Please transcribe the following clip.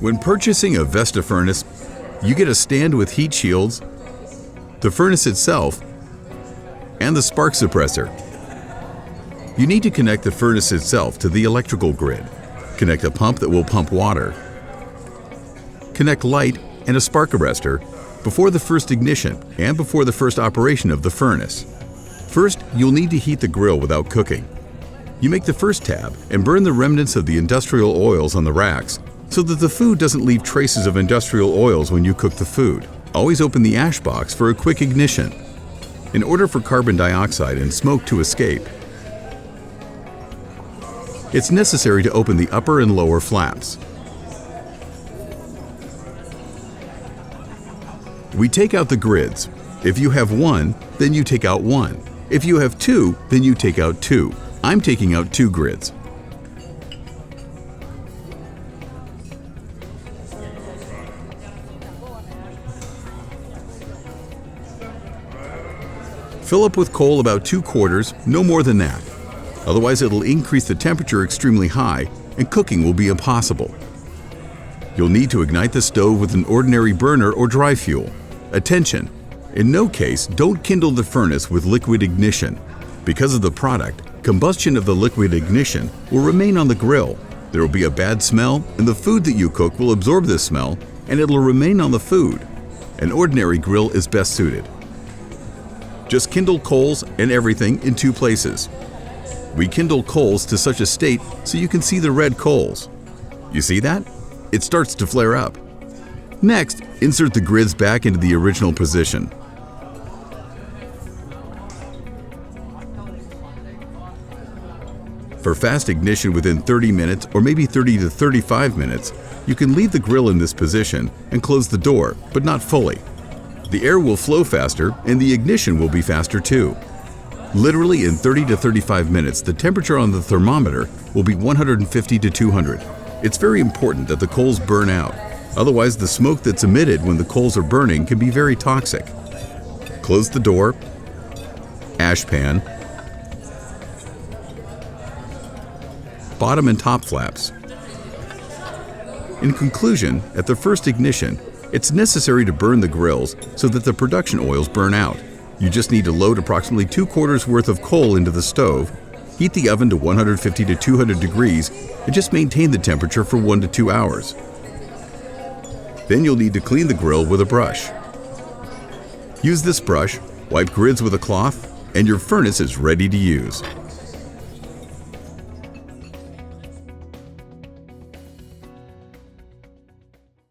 When purchasing a Vesta furnace, you get a stand with heat shields, the furnace itself, and the spark suppressor. You need to connect the furnace itself to the electrical grid, connect a pump that will pump water, connect light and a spark arrestor before the first ignition and before the first operation of the furnace. First, you'll need to heat the grill without cooking. You make the first tab and burn the remnants of the industrial oils on the racks so that the food doesn't leave traces of industrial oils when you cook the food. Always open the ash box for a quick ignition. In order for carbon dioxide and smoke to escape, it's necessary to open the upper and lower flaps. We take out the grids. If you have one, then you take out one. If you have two, then you take out two. I'm taking out 2 grids. Fill up with coal about 2/4, no more than that. Otherwise, it'll increase the temperature extremely high and cooking will be impossible. You'll need to ignite the stove with an ordinary burner or dry fuel. Attention! In no case, don't kindle the furnace with liquid ignition. Because of the product, combustion of the liquid ignition will remain on the grill. There will be a bad smell, and the food that you cook will absorb this smell, and it'll remain on the food. An ordinary grill is best suited. Just kindle coals and everything in 2 places. We kindle coals to such a state so you can see the red coals. You see that? It starts to flare up. Next, insert the grids back into the original position. For fast ignition within 30 minutes or maybe 30 to 35 minutes, you can leave the grill in this position and close the door, but not fully. The air will flow faster and the ignition will be faster too. Literally in 30 to 35 minutes, the temperature on the thermometer will be 150 to 200. It's very important that the coals burn out. Otherwise, the smoke that's emitted when the coals are burning can be very toxic. Close the door, ash pan, bottom and top flaps. In conclusion, at the first ignition, it's necessary to burn the grills so that the production oils burn out. You just need to load approximately 2/4 worth of coal into the stove, heat the oven to 150 to 200 degrees, and just maintain the temperature for 1 to 2 hours. Then you'll need to clean the grill with a brush. Use this brush, wipe grids with a cloth, and your furnace is ready to use.